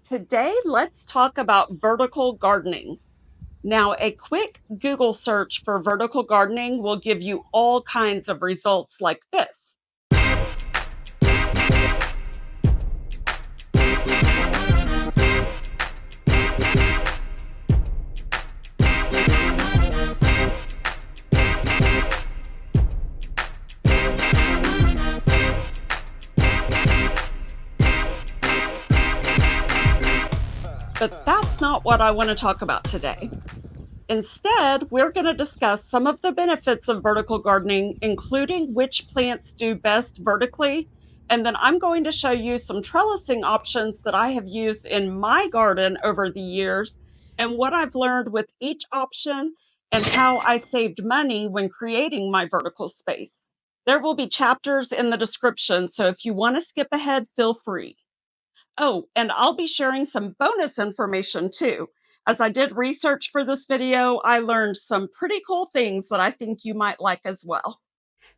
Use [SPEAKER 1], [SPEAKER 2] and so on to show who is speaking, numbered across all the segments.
[SPEAKER 1] Today, let's talk about vertical gardening. Now, a quick Google search for vertical gardening will give you all kinds of results like this. But that's not what I want to talk about today. Instead, we're going to discuss some of the benefits of vertical gardening, including which plants do best vertically. And then I'm going to show you some trellising options that I have used in my garden over the years and what I've learned with each option and how I saved money when creating my vertical space. There will be chapters in the description, so if you want to skip ahead, feel free. Oh, and I'll be sharing some bonus information too. As I did research for this video, I learned some pretty cool things that I think you might like as well.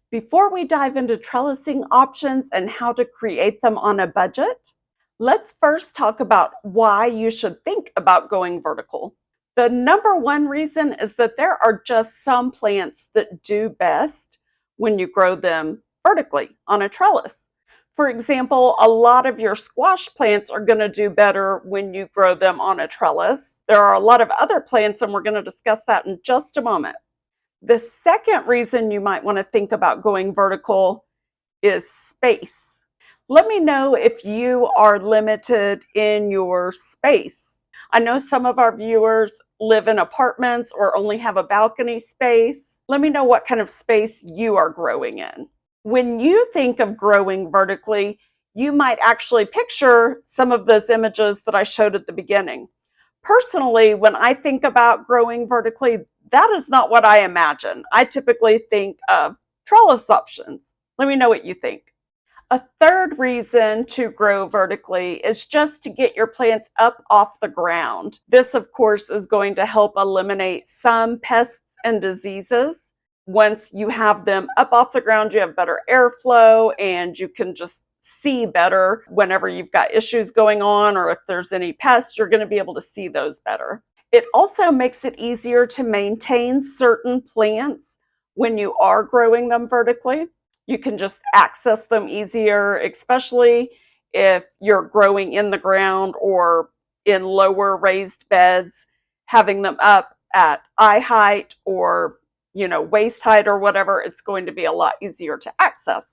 [SPEAKER 1] Before we dive into trellising options and how to create them on a budget, let's first talk about why you should think about going vertical. The number one reason is that there are just some plants that do best when you grow them vertically on a trellis. For example, a lot of your squash plants are going to do better when you grow them on a trellis. There are a lot of other plants, and we're going to discuss that in just a moment. The second reason you might want to think about going vertical is space. Let me know if you are limited in your space. I know some of our viewers live in apartments or only have a balcony space. Let me know what kind of space you are growing in. When you think of growing vertically, you might actually picture some of those images that I showed at the beginning. Personally, when I think about growing vertically, that is not what I imagine. I typically think of trellis options. Let me know what you think. A third reason to grow vertically is just to get your plants up off the ground. This, of course, is going to help eliminate some pests and diseases. Once you have them up off the ground, you have better airflow and you can just see better whenever you've got issues going on, or if there's any pests, you're going to be able to see those better. It also makes it easier to maintain certain plants when you are growing them vertically. You can just access them easier, especially if you're growing in the ground or in lower raised beds. Having them up at eye height or waist height or whatever, it's going to be a lot easier to access.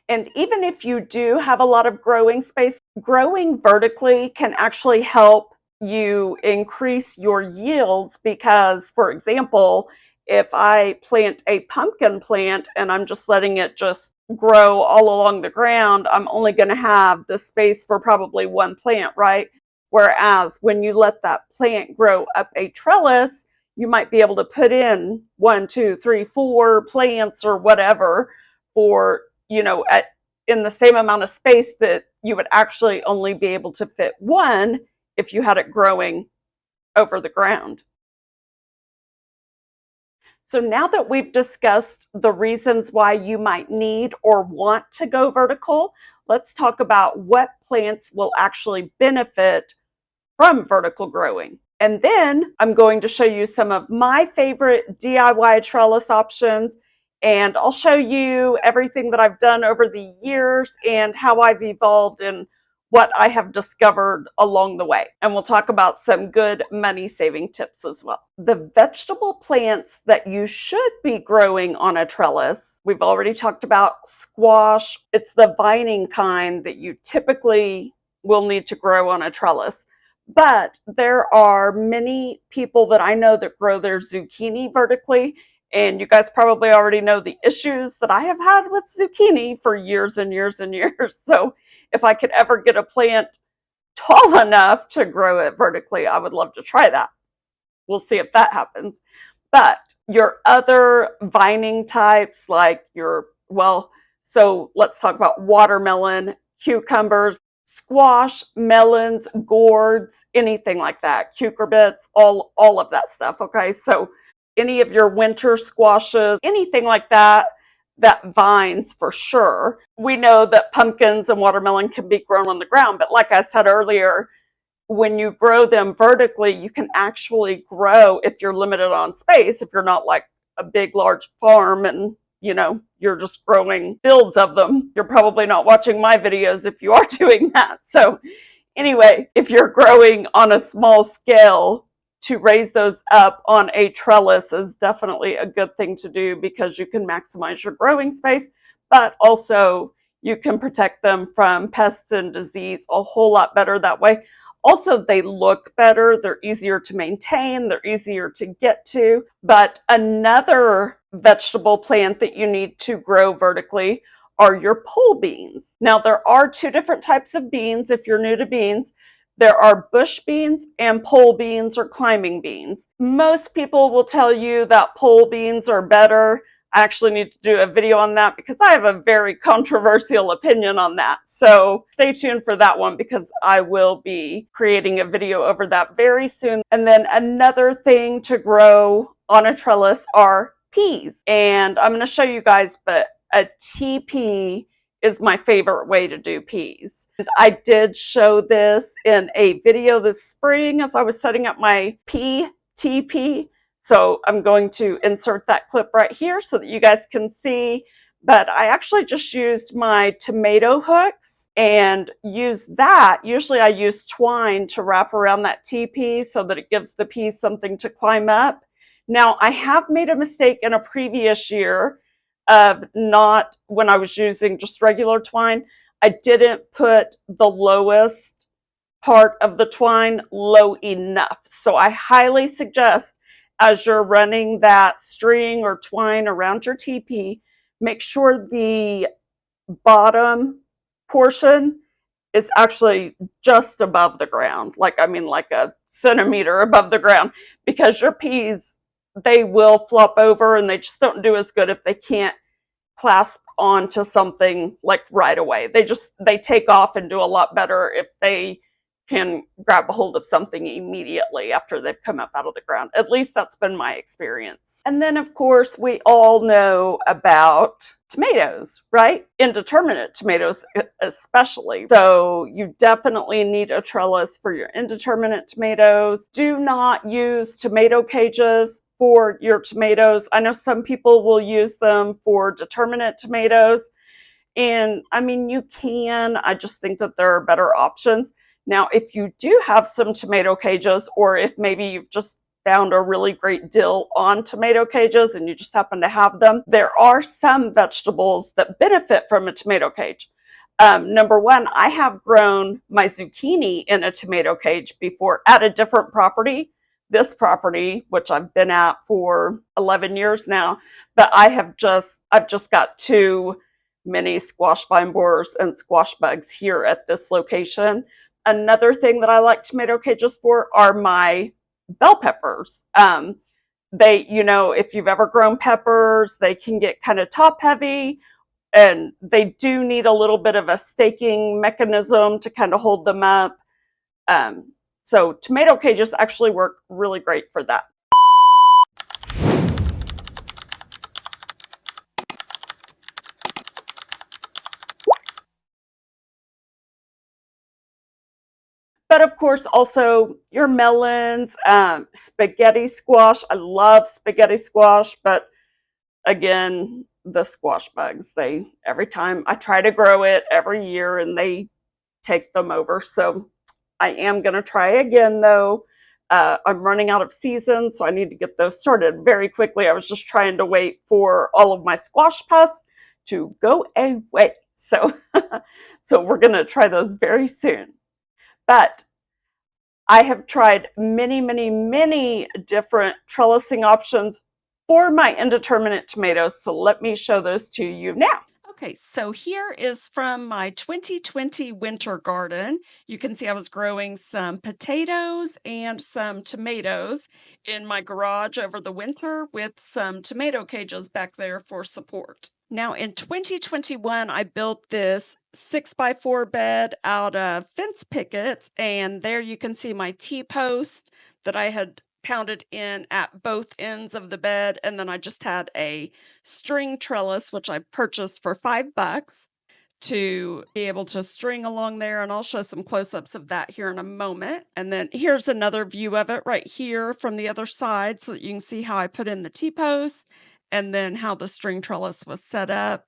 [SPEAKER 1] And even if you do have a lot of growing space, growing vertically can actually help you increase your yields because, for example, if I plant a pumpkin plant and I'm just letting it just grow all along the ground, I'm only going to have the space for probably one plant, right? Whereas when you let that plant grow up a trellis, you might be able to put in 1, 2, 3, 4 plants or whatever for, in the same amount of space that you would actually only be able to fit one if you had it growing over the ground. So now that we've discussed the reasons why you might need or want to go vertical, let's talk about what plants will actually benefit from vertical growing. And then I'm going to show you some of my favorite DIY trellis options, and I'll show you everything that I've done over the years and how I've evolved and what I have discovered along the way. And we'll talk about some good money-saving tips as well. The vegetable plants that you should be growing on a trellis, we've already talked about squash. It's the vining kind that you typically will need to grow on a trellis. But there are many people that I know that grow their zucchini vertically, and you guys probably already know the issues that I have had with zucchini for years and years and years. So if I could ever get a plant tall enough to grow it vertically, I would love to try that. We'll see if that happens. But your other vining types, like so let's talk about watermelon, cucumbers, squash, melons, gourds, anything like that, cucurbits, all of that stuff, okay? So any of your winter squashes, anything like that, that vines for sure. We know that pumpkins and watermelon can be grown on the ground, but like I said earlier, when you grow them vertically, you can actually grow if you're limited on space, if you're not like a big, large farm and you're just growing fields of them. You're probably not watching my videos if you are doing that. So anyway, if you're growing on a small scale, to raise those up on a trellis is definitely a good thing to do because you can maximize your growing space, but also you can protect them from pests and disease a whole lot better that way. Also, they look better, they're easier to maintain, they're easier to get to. But another vegetable plant that you need to grow vertically are your pole beans. Now, there are two different types of beans if you're new to beans. There are bush beans and pole beans or climbing beans. Most people will tell you that pole beans are better. I actually need to do a video on that because I have a very controversial opinion on that. So stay tuned for that one because I will be creating a video over that very soon. And then another thing to grow on a trellis are peas. And I'm going to show you guys, but a TP is my favorite way to do peas. I did show this in a video this spring as I was setting up my pea TP. So I'm going to insert that clip right here so that you guys can see. But I actually just used my tomato hooks and use that. Usually I use twine to wrap around that TP so that it gives the peas something to climb up. Now I have made a mistake in a previous year of not, when I was using just regular twine, I didn't put the lowest part of the twine low enough. So I highly suggest as you're running that string or twine around your TP, make sure the bottom portion is actually just above the ground. Like a centimeter above the ground, because your peas, they will flop over and they just don't do as good if they can't clasp onto something like right away. They take off and do a lot better if they can grab a hold of something immediately after they've come up out of the ground. At least that's been my experience. And then of course we all know about tomatoes, right? Indeterminate tomatoes especially. So you definitely need a trellis for your indeterminate tomatoes. Do not use tomato cages for your tomatoes. I know some people will use them for determinate tomatoes. And I mean, you can. I just think that there are better options. Now, if you do have some tomato cages, or if maybe you've just found a really great deal on tomato cages and you just happen to have them, there are some vegetables that benefit from a tomato cage. Number one, I have grown my zucchini in a tomato cage before at a different property. This property, which I've been at for 11 years now, but I've just got too many squash vine borers and squash bugs here at this location. Another thing that I like tomato cages for are my bell peppers. If you've ever grown peppers, they can get kind of top heavy and they do need a little bit of a staking mechanism to kind of hold them up. So tomato cages actually work really great for that. But of course, also your melons, spaghetti squash. I love spaghetti squash, but again, the squash bugs, every time I try to grow it every year and they take them over. So I am going to try again though. I'm running out of season, so I need to get those started very quickly. I was just trying to wait for all of my squash pests to go away. So, so we're going to try those very soon. But I have tried many, many, many different trellising options for my indeterminate tomatoes. So let me show those to you now. Okay, so here is from my 2020 winter garden. You can see I was growing some potatoes and some tomatoes in my garage over the winter with some tomato cages back there for support. Now in 2021, I built this 6x4 bed out of fence pickets, and there you can see my T-post that I had pounded in at both ends of the bed, and then I just had a string trellis which I purchased for $5 to be able to string along there, and I'll show some close-ups of that here in a moment. And then here's another view of it right here from the other side so that you can see how I put in the T-post and then how the string trellis was set up.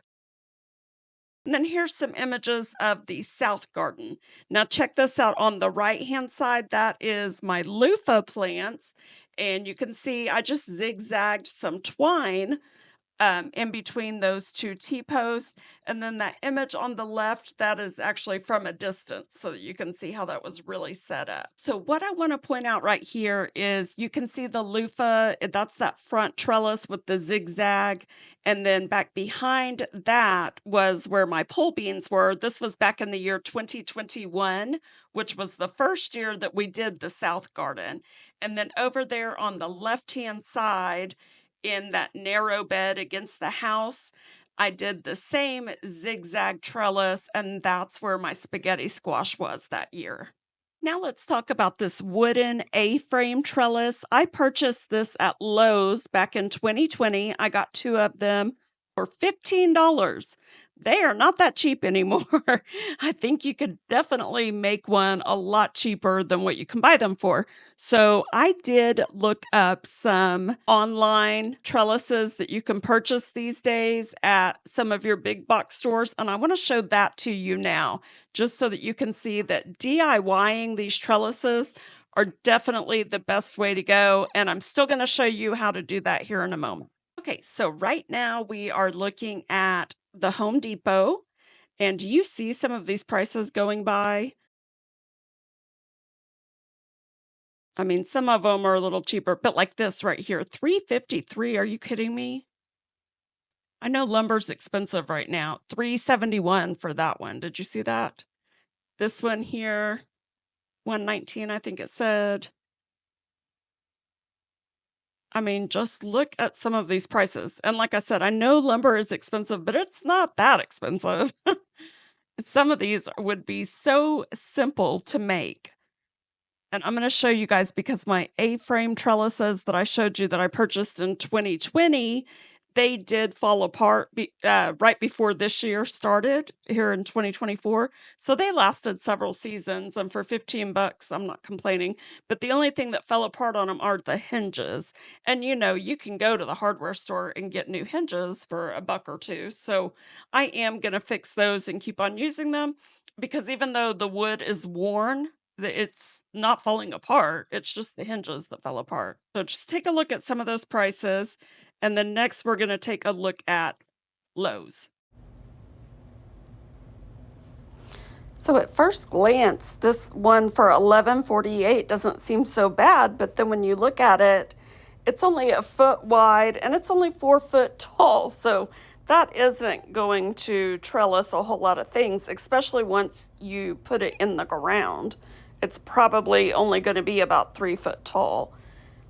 [SPEAKER 1] And then here's some images of the south garden. Now check this out on the right-hand side. That is my loofah plants. And you can see I just zigzagged some twine in between those two T-posts. And then that image on the left, that is actually from a distance so that you can see how that was really set up. So what I want to point out right here is you can see the loofah, that's that front trellis with the zigzag. And then back behind that was where my pole beans were. This was back in the year 2021, which was the first year that we did the south garden. And then over there on the left-hand side, in that narrow bed against the house, I did the same zigzag trellis, and that's where my spaghetti squash was that year. Now let's talk about this wooden A-frame trellis. I purchased this at Lowe's back in 2020. I got 2 of them for $15. They are not that cheap anymore. I think you could definitely make one a lot cheaper than what you can buy them for. So I did look up some online trellises that you can purchase these days at some of your big box stores, and I want to show that to you now, just so that you can see that DIYing these trellises are definitely the best way to go, and I'm still going to show you how to do that here in a moment. Okay, so right now we are looking at the Home Depot, and do you see some of these prices going by? I mean, some of them are a little cheaper, but like this right here, $3.53. Are you kidding me? I know lumber's expensive right now. $3.71 for that one. Did you see that? This one here, $1.19, I think it said. I mean, just look at some of these prices. And like I said, I know lumber is expensive, but it's not that expensive. Some of these would be so simple to make. And I'm going to show you guys because my A-frame trellises that I showed you that I purchased in 2020, they did fall apart right before this year started here in 2024. So they lasted several seasons, and for $15, I'm not complaining. But the only thing that fell apart on them are the hinges. And you know, you can go to the hardware store and get new hinges for $1 or $2. So I am going to fix those and keep on using them because even though the wood is worn, it's not falling apart. It's just the hinges that fell apart. So just take a look at some of those prices. And then next we're going to take a look at Lowe's. So at first glance, this one for $11.48 doesn't seem so bad, but then when you look at it, it's only a foot wide and it's only 4 foot tall. So that isn't going to trellis a whole lot of things, especially once you put it in the ground. It's probably only going to be about 3 foot tall.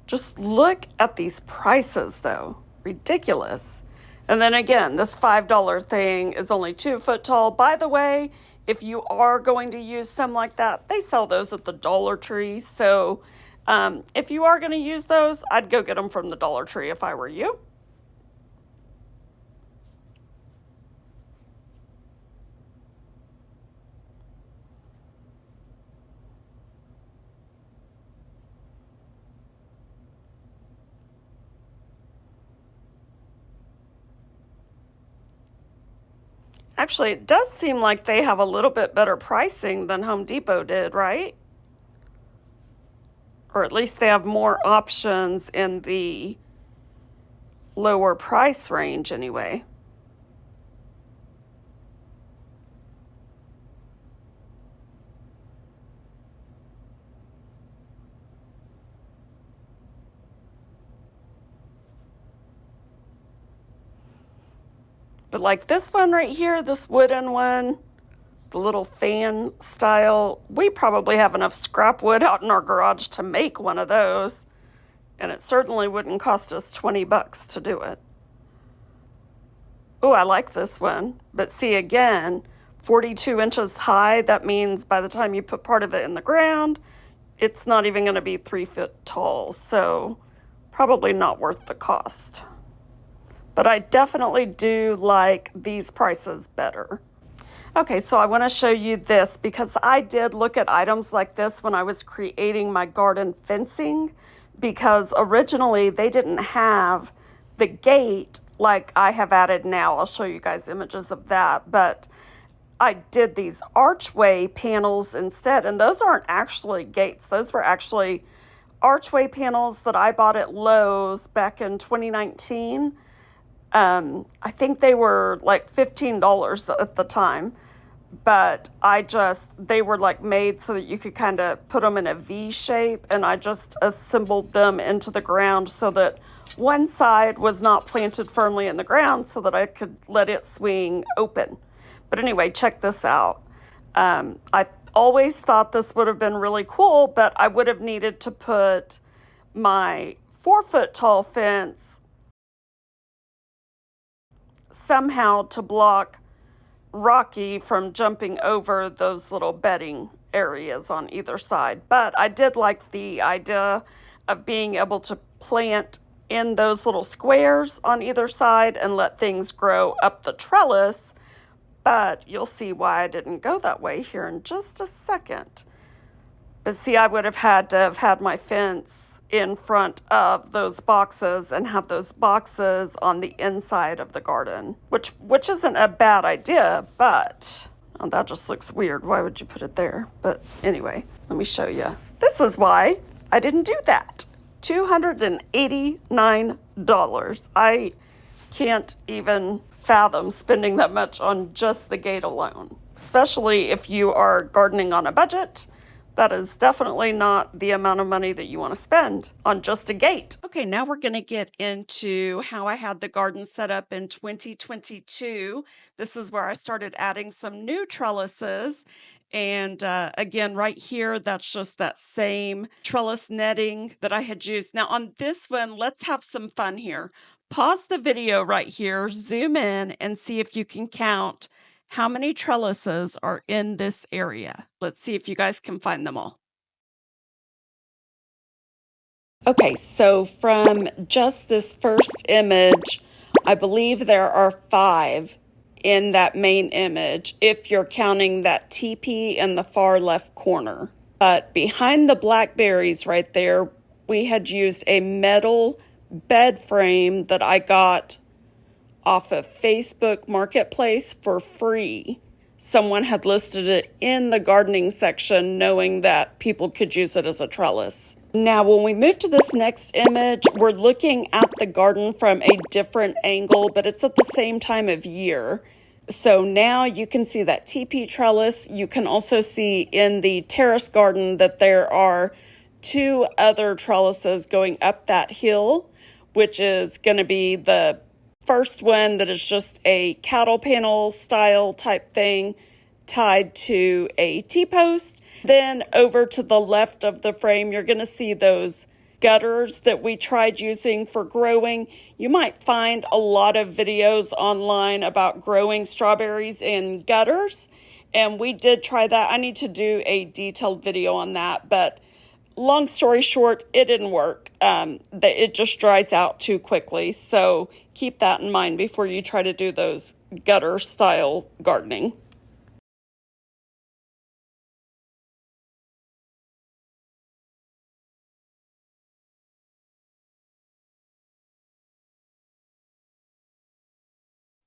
[SPEAKER 1] Just look at these prices though, ridiculous. And then again, this $5 thing is only 2 foot tall. By the way, if you are going to use some like that, they sell those at the Dollar Tree. So if you are going to use those, I'd go get them from the Dollar Tree if I were you. Actually, it does seem like they have a little bit better pricing than Home Depot did, right? Or at least they have more options in the lower price range anyway. But like this one right here, this wooden one, the little fan style, we probably have enough scrap wood out in our garage to make one of those. And it certainly wouldn't cost us $20 to do it. Oh, I like this one. But see, again, 42 inches high, that means by the time you put part of it in the ground, it's not even going to be 3 foot tall. So probably not worth the cost. But I definitely do like these prices better. Okay, so I want to show you this because I did look at items like this when I was creating my garden fencing, because originally they didn't have the gate like I have added now. I'll show you guys images of that, but I did these archway panels instead, and those aren't actually gates. Those were actually archway panels that I bought at Lowe's back in 2019. I think they were like $15 at the time, but they were like made so that you could kind of put them in a V shape, and I just assembled them into the ground so that one side was not planted firmly in the ground so that I could let it swing open. But anyway, check this out. I always thought this would have been really cool, but I would have needed to put my 4-foot tall fence somehow to block Rocky from jumping over those little bedding areas on either side. But I did like the idea of being able to plant in those little squares on either side and let things grow up the trellis. But you'll see why I didn't go that way here in just a second. But see, I would have had to have had my fence in front of those boxes and have those boxes on the inside of the garden, which isn't a bad idea, but that just looks weird. Why would you put it there? But anyway, let me show you. This is why I didn't do that. $289. I can't even fathom spending that much on just the gate alone, especially if you are gardening on a budget. That is definitely not the amount of money that you want to spend on just a gate. Okay, now we're going to get into how I had the garden set up in 2022. This is where I started adding some new trellises. And again, right here, that's just that same trellis netting that I had used. Now on this one, let's have some fun here. Pause the video right here, zoom in, and see if you can count how many trellises are in this area. Let's see if you guys can find them all. Okay, so from just this first image, I believe there are 5 in that main image, if you're counting that teepee in the far left corner. But behind the blackberries right there, we had used a metal bed frame that I got off of Facebook Marketplace for free. Someone had listed it in the gardening section knowing that people could use it as a trellis. Now, when we move to this next image, we're looking at the garden from a different angle, but it's at the same time of year. So now you can see that teepee trellis. You can also see in the terrace garden that there are 2 other trellises going up that hill, which is going to be the first one that is just a cattle panel style type thing tied to a T-post. Then over to the left of the frame, you're going to see those gutters that we tried using for growing. You might find a lot of videos online about growing strawberries in gutters, and we did try that. I need to do a detailed video on that, but long story short, it didn't work. It just dries out too quickly. So keep that in mind before you try to do those gutter style gardening.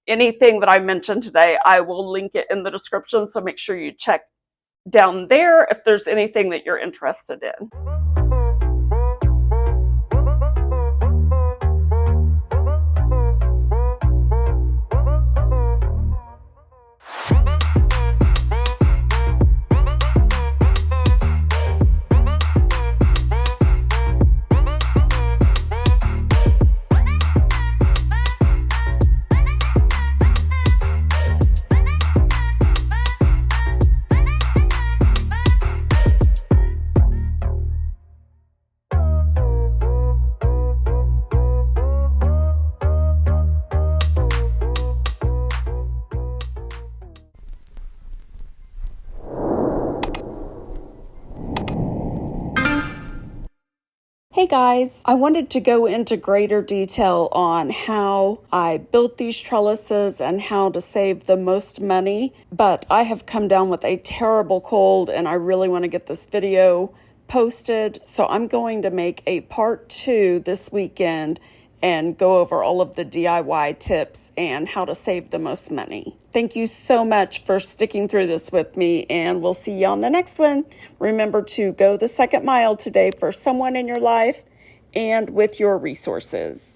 [SPEAKER 1] Anything that I mentioned today, I will link it in the description. So make sure you check down there if there's anything that you're interested in. Hey guys, I wanted to go into greater detail on how I built these trellises and how to save the most money, but I have come down with a terrible cold and I really want to get this video posted, so I'm going to make a part 2 this weekend and go over all of the DIY tips and how to save the most money. Thank you so much for sticking through this with me, and we'll see you on the next one. Remember to go the second mile today for someone in your life and with your resources.